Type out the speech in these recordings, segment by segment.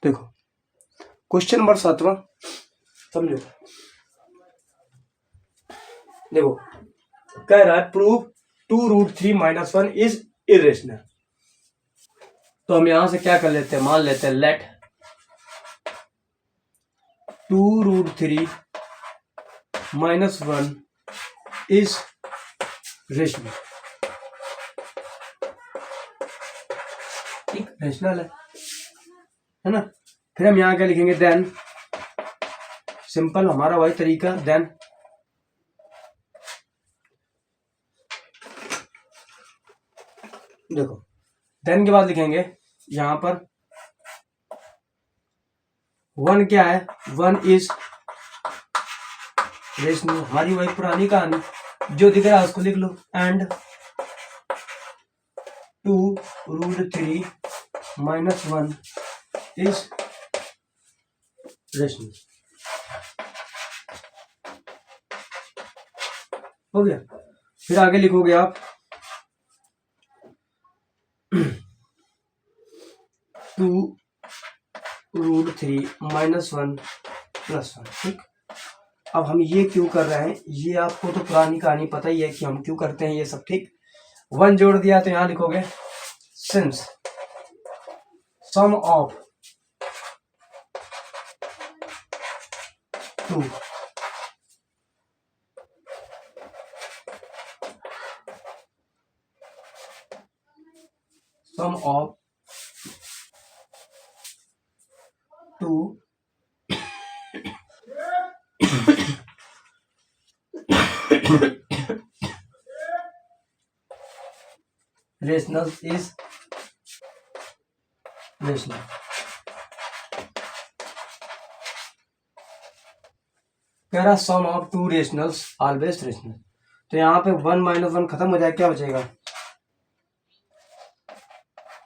देखो question number 7वां समझो। देखो कह रहा है प्रूव 2√3 - 1 इज इरेशनल। तो हम यहां से क्या कर लेते हैं, मान लेते हैं लेट 2√3 - 1 इज रेशनल। ठीक, रेशनल है ना। फिर हम यहां क्या लिखेंगे, देन सिंपल हमारा वही तरीका, देन देखो देन के बाद लिखेंगे यहां पर 1 क्या है, 1 इज रेशनल। हमारी वही पुरानी कहानी, जो दिख रहा है उसको लिख लो, एंड 2√3 - 1 इज रेशनल। हो गया। फिर आगे लिखोगे आप 2√3 - 1 + 1। ठीक, अब हम ये क्यों कर रहे हैं, ये आपको तो पुरानी कहानी पता ही है कि हम क्यों करते हैं ये सब। ठीक, 1 जोड़ दिया तो यहां लिखोगे since sum of 2 sum of 2 rational is rational. कह रहा sum of 2 rationals always rational. तो यहाँ पे 1 - 1 खत्म हो जाए, क्या बचेगा,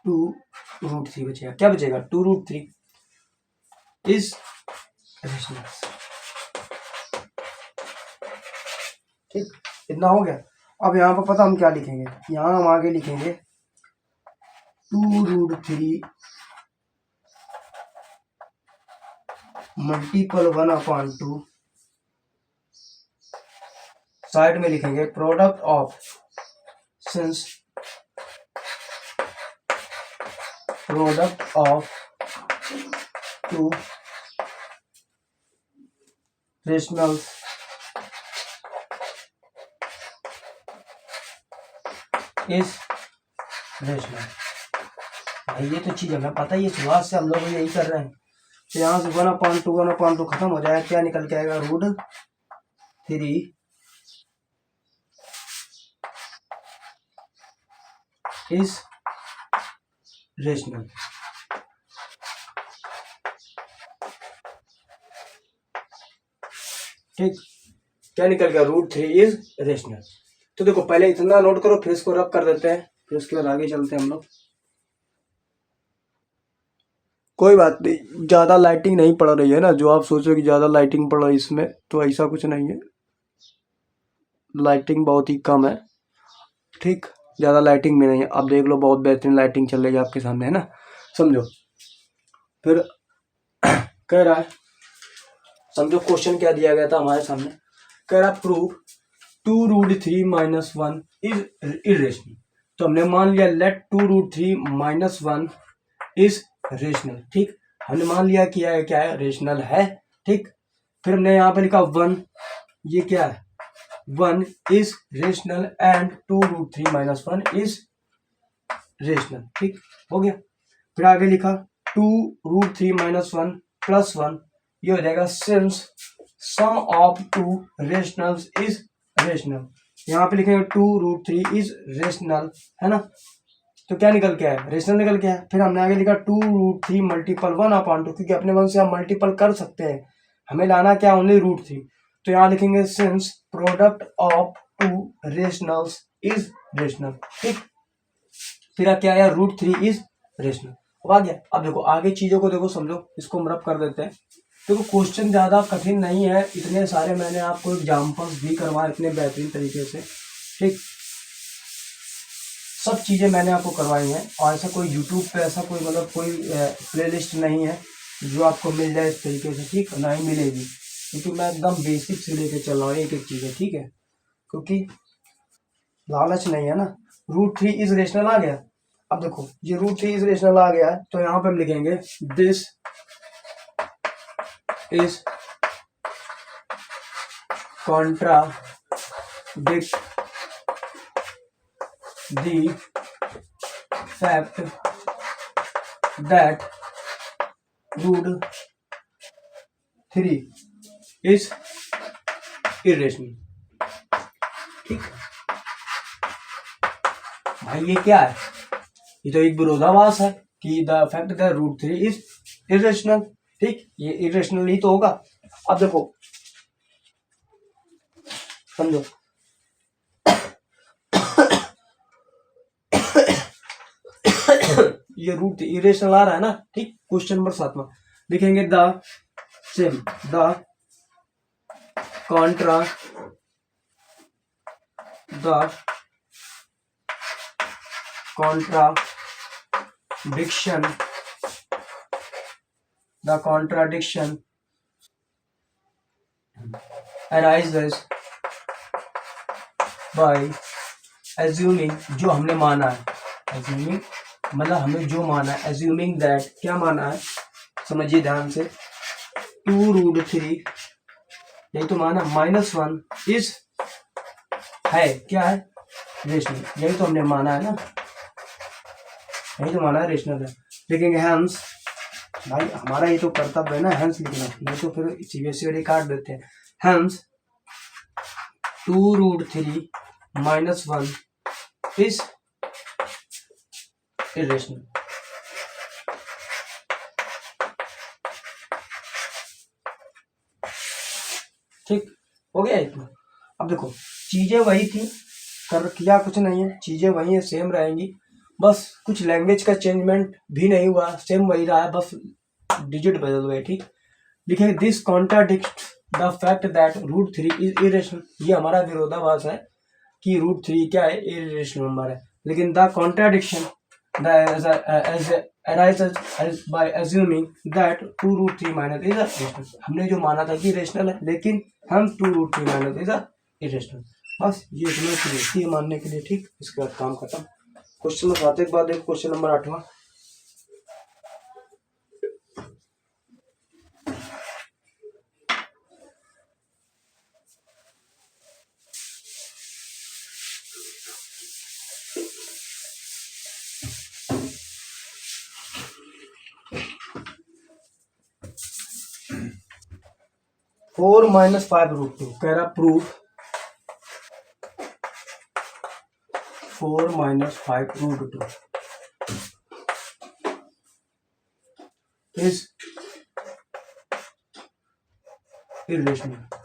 2√3 बचेगा। क्या बचेगा, 2√3 इज रेशनल। ठीक, इतना हो गया। अब यहाँ पर पता हम क्या लिखेंगे, यहाँ हम आगे लिखेंगे 2√3 मल्टीपल 1/2, साइड में लिखेंगे product of since product of 2 rationals is rational. भाई ये तो चीज हमें पता ही है, शुरुआत से हम लोग यही कर रहे हैं। तो यहाँ से 1/2 खत्म हो जाएगा, क्या निकल के आएगा, √3 इज रेशनल। ठीक, क्या निकल गया, √3 इज रेशनल। तो देखो पहले इतना नोट करो, फिर इसको रब कर देते हैं, फिर उसके बाद आगे चलते हैं हम लोग। कोई बात नहीं, ज्यादा लाइटिंग नहीं पड़ रही है ना, जो आप सोचो कि ज्यादा लाइटिंग पड़ रही है इसमें, तो ऐसा कुछ नहीं है, लाइटिंग बहुत ही कम है। ठीक, ज्यादा लाइटिंग में नहीं है, अब देख लो बहुत बेहतरीन लाइटिंग चल रही है आपके सामने, है ना। समझो फिर कह रहा है, समझो क्वेश्चन क्या दिया गया था हमारे सामने। कह रहा प्रूव 2√3 - 1 इज इरेशनल। तो हमने मान लिया लेट 2√3 - 1 इज रेशनल। ठीक, हमने मान लिया कि क्या है, रेशनल है। ठीक, फिर हमने यहाँ पे लिखा 1, ये क्या है, 1 is rational and 2√3 - 1 is rational. ठीक, हो गया। फिर आगे लिखा 2√3 - 1 + 1, ये हो जाएगा since sum of 2 rationals is rational. यहाँ पे लिखेंगे 2√3 इज रेशनल, है ना। तो क्या निकल के आया, रेशनल निकल के आया। फिर हमने आगे लिखा 2√3 मल्टीपल 1/2, क्योंकि अपने 1 से हम मल्टीपल कर सकते हैं, हमें लाना क्या, ओनली √3। तो यहाँ लिखेंगे since product of 2 rationals is rational. ठीक, फिर क्या आया, √3 इज रेशनल। अब आ गया। अब देखो आगे चीजों को देखो, समझो, इसको हम रब कर देते हैं। देखो क्वेश्चन ज्यादा कठिन नहीं है, इतने सारे मैंने आपको एग्जाम्पल्स भी करवाए इतने बेहतरीन तरीके से। ठीक, सब चीजें मैंने आपको करवाई हैं, और ऐसा कोई यूट्यूब पे ऐसा कोई मतलब कोई प्लेलिस्ट नहीं है जो आपको मिल जाए इस तरीके से, ठीक, ना ही मिलेगी, क्योंकि मैं एकदम बेसिक से लेके चल रहा हूँ एक एक चीज़ें, ठीक है, क्योंकि लालच नहीं है ना। √3 इज रेशनल आ गया। अब देखो ये √3 इज रेशनल आ गया है, तो यहाँ पे हम लिखेंगे this is contradict the fact that √3 is irrational। ठीक भाई, ये क्या है? ये तो एक विरोधाभास है कि the fact that √3 is irrational. ठीक, ये इरेशनल ही तो होगा। अब देखो समझो, ये √3 इरेशनल आ रहा है ना, ठीक। क्वेश्चन नंबर 7 लिखेंगे the contradiction arises by assuming, जो हमने माना है, assuming मतलब हमें जो माना है, assuming that, क्या माना है समझिए ध्यान से, 2√3 यही तो माना, -1 इज है, क्या है, रेशनल। यही तो हमने माना है ना, यही तो माना है रेशनल है। लिखेंगे हैंस, भाई हमारा ये तो कर्तव्य है ना हैंस लिखना, नहीं तो फिर सीबीएसई वाले काट देते हैं। Hence 2√3 -1 is irrational. ठीक हो गया इतना। अब देखो चीजें वही थी, कर किया कुछ नहीं है, चीजें वही है, सेम रहेंगी, बस कुछ लैंग्वेज का चेंजमेंट भी नहीं हुआ, सेम वही रहा है, बस डिजिट बदल गए। ठीक, लिखेंगे this contradict the fact that √3 is irrational. ये हमारा विरोधाभास है कि √3 क्या है, इरेशनल नंबर है। लेकिन the contradiction arises by assuming that 2√3 minus is irrational। हमने जो माना था कि रेशनल है, लेकिन हम 2√3 minus is irrational, बस ये इतना चाहिए मानने के लिए। ठीक, इसके बाद काम खत्म। क्वेश्चन नंबर 7 के बाद देखो क्वेश्चन नंबर 8वां। फोर माइनस 5√2 कह रहा प्रूफ 4 - 5√2 is irrational।